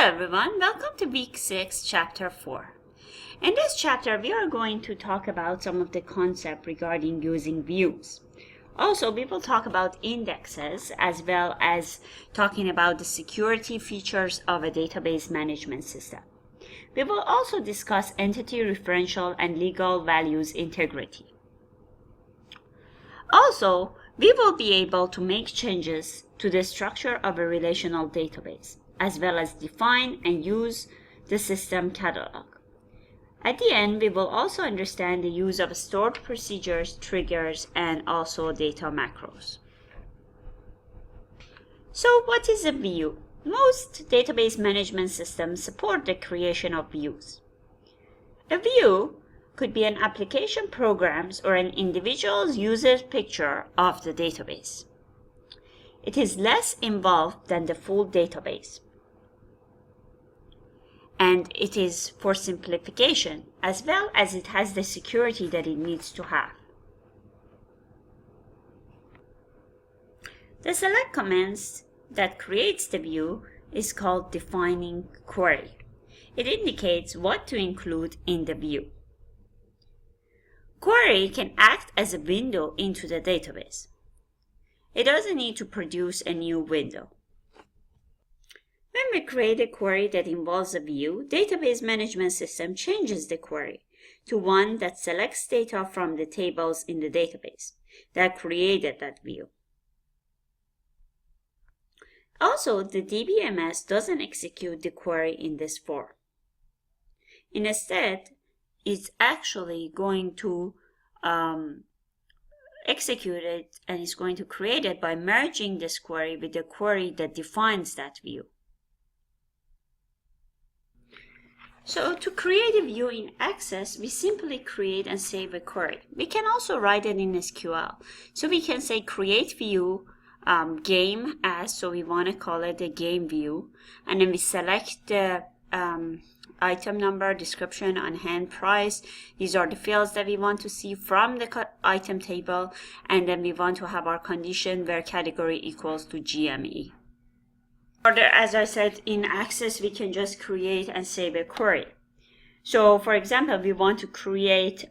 everyone, welcome to week 6, chapter 4. In this chapter, we are going to talk about some of the concepts regarding using views. Also, we will talk about indexes as well as talking about the security features of a database management system. We will also discuss entity referential and legal values integrity. Also, we will be able to make changes to the structure of a relational database, as well as define and use the system catalog. At the end, we will also understand the use of stored procedures, triggers, and also data macros. So what is a view? Most database management systems support the creation of views. A view could be an application program's or an individual's user picture of the database. It is less involved than the full database. And it is for simplification, as well as it has the security that it needs to have. The select commands that creates the view is called defining query. It indicates what to include in the view. Query can act as a window into the database. It doesn't need to produce a new window. When we create a query that involves a view, database management system changes the query to one that selects data from the tables in the database that created that view. Also, the DBMS doesn't execute the query in this form. Instead, it's actually going to execute it and is going to create it by merging this query with the query that defines that view. So to create a view in Access, we simply create and save a query. We can also write it in SQL. So we can say create view game as, so we want to call it a game view. And then we select the item number, description, on hand, price. These are the fields that we want to see from the item table. And then we want to have our condition where category equals to GME. As I said, in Access, we can just create and save a query. So, for example, we want to create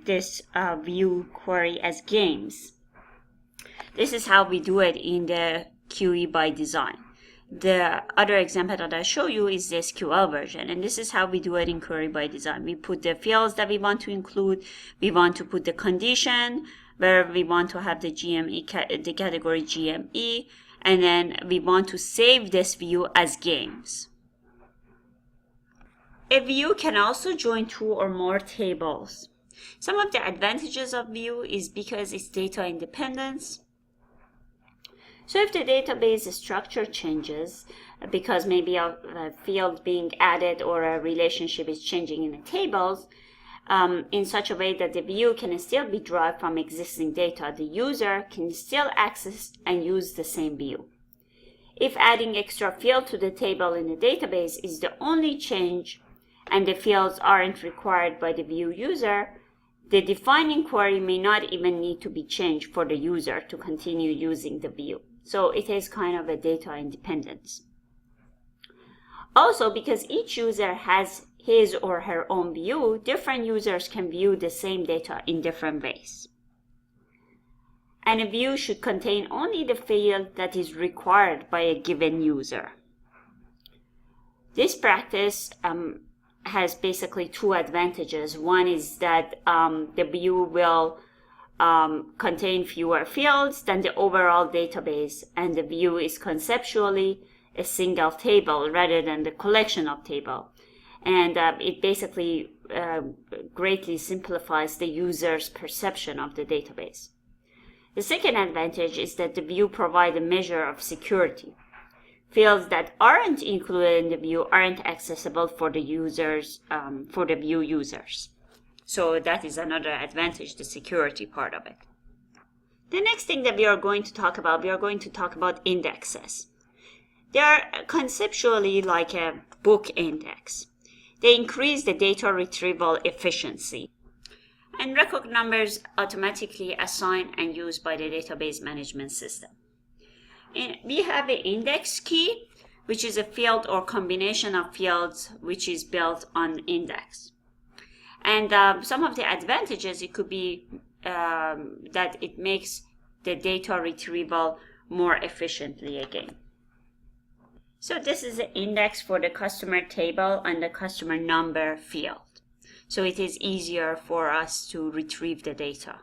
this view query as games. This is how we do it in the QE by design. The other example that I show you is the SQL version, and this is how we do it in query by design. We put the fields that we want to include. We want to put the condition where we want to have the GME, the category GME. And then we want to save this view as games. A view can also join two or more tables. Some of the advantages of view is because it's data independence. So if the database structure changes, because maybe a field being added or a relationship is changing in the tables, in such a way that the view can still be derived from existing data, the user can still access and use the same view. If adding extra field to the table in the database is the only change and the fields aren't required by the view user, the defining query may not even need to be changed for the user to continue using the view. So it is kind of a data independence. Also, because each user has his or her own view, different users can view the same data in different ways. And a view should contain only the field that is required by a given user. This practice has basically two advantages. One is that the view will contain fewer fields than the overall database, and the view is conceptually a single table rather than the collection of tables. And it basically greatly simplifies the user's perception of the database. The second advantage is that the view provides a measure of security. Fields that aren't included in the view aren't accessible for the users, for the view users. So that is another advantage, the security part of it. The next thing that we are going to talk about indexes. They are conceptually like a book index. They increase the data retrieval efficiency. And record numbers automatically assigned and used by the database management system. And we have an index key which is a field or combination of fields which is built on index. And some of the advantages, it could be that it makes the data retrieval more efficiently again. So this is the index for the customer table and the customer number field. So it is easier for us to retrieve the data.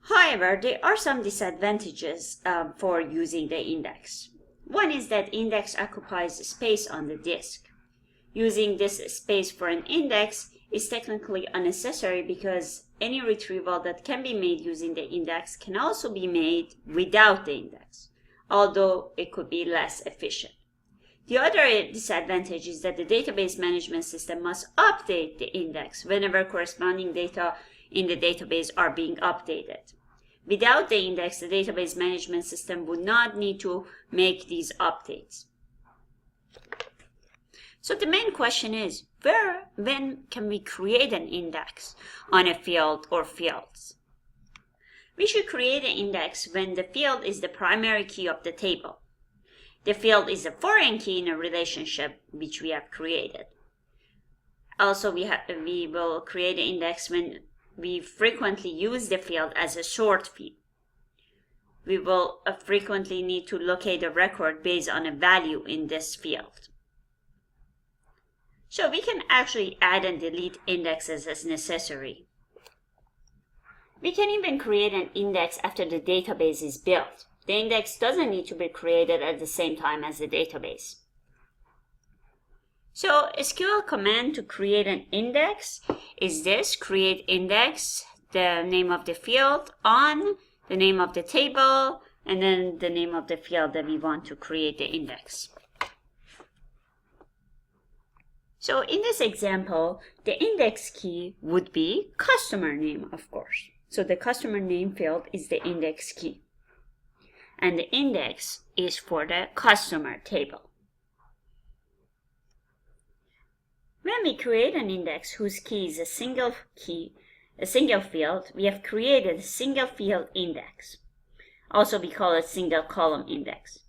However, there are some disadvantages for using the index. One is that index occupies space on the disk. Using this space for an index is technically unnecessary because any retrieval that can be made using the index can also be made without the index, although it could be less efficient. The other disadvantage is that the database management system must update the index whenever corresponding data in the database are being updated. Without the index, the database management system would not need to make these updates. So the main question is, when can we create an index on a field or fields? We should create an index when the field is the primary key of the table. The field is a foreign key in a relationship which we have created. Also, we will create an index when we frequently use the field as a sort field. We will frequently need to locate a record based on a value in this field. So we can actually add and delete indexes as necessary. We can even create an index after the database is built. The index doesn't need to be created at the same time as the database. So SQL command to create an index is this: create index, the name of the field, on, the name of the table, and then the name of the field that we want to create the index. So in this example, the index key would be customer name, of course. So the customer name field is the index key. And the index is for the customer table. When we create an index whose key is a single field, we have created a single field index. Also, we call it single column index.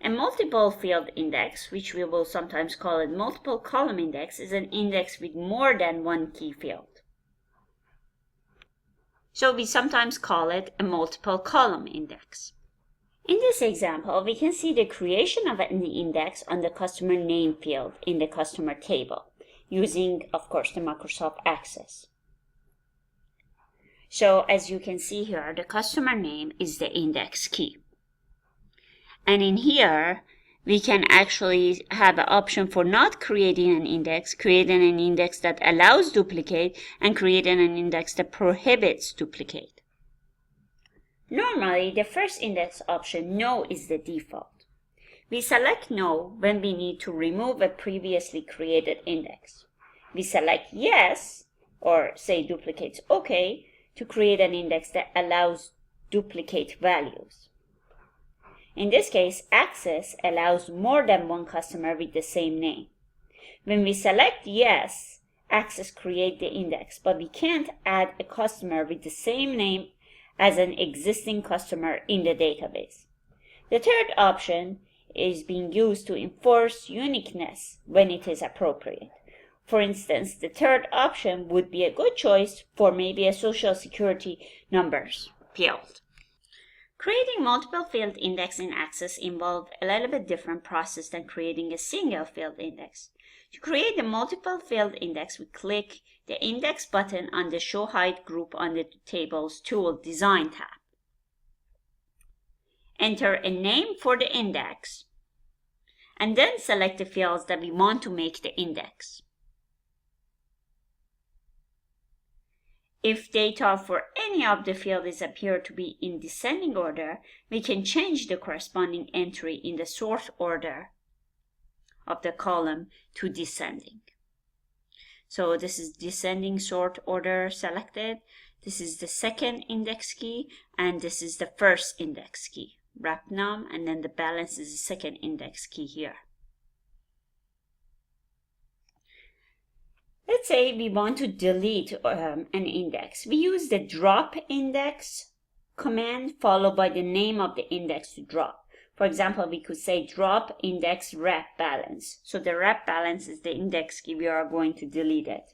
A multiple field index, which we will sometimes call it multiple column index, is an index with more than one key field. So we sometimes call it a multiple column index. In this example, we can see the creation of an index on the customer name field in the customer table, using, of course, the Microsoft Access. So as you can see here, the customer name is the index key. And in here, we can actually have an option for not creating an index, creating an index that allows duplicate, and creating an index that prohibits duplicate. Normally, the first index option, no, is the default. We select no when we need to remove a previously created index. We select yes, or say duplicates okay, to create an index that allows duplicate values. In this case, Access allows more than one customer with the same name. When we select yes, Access creates the index, but we can't add a customer with the same name as an existing customer in the database. The third option is being used to enforce uniqueness when it is appropriate. For instance, the third option would be a good choice for maybe a social security numbers field. Creating multiple field index in Access involves a little bit different process than creating a single field index. To create the multiple field index, we click the index button on the Show Hide group on the Tables Tool Design tab. Enter a name for the index, and then select the fields that we want to make the index. If data for any of the fields appear to be in descending order, we can change the corresponding entry in the sort order of the column to descending. So this is descending sort order selected. This is the second index key, and this is the first index key, wrap num, and then the balance is the second index key here. Let's say we want to delete an index. We use the drop index command followed by the name of the index to drop. For example, we could say drop index rep balance. So the rep balance is the index key. We are going to delete it.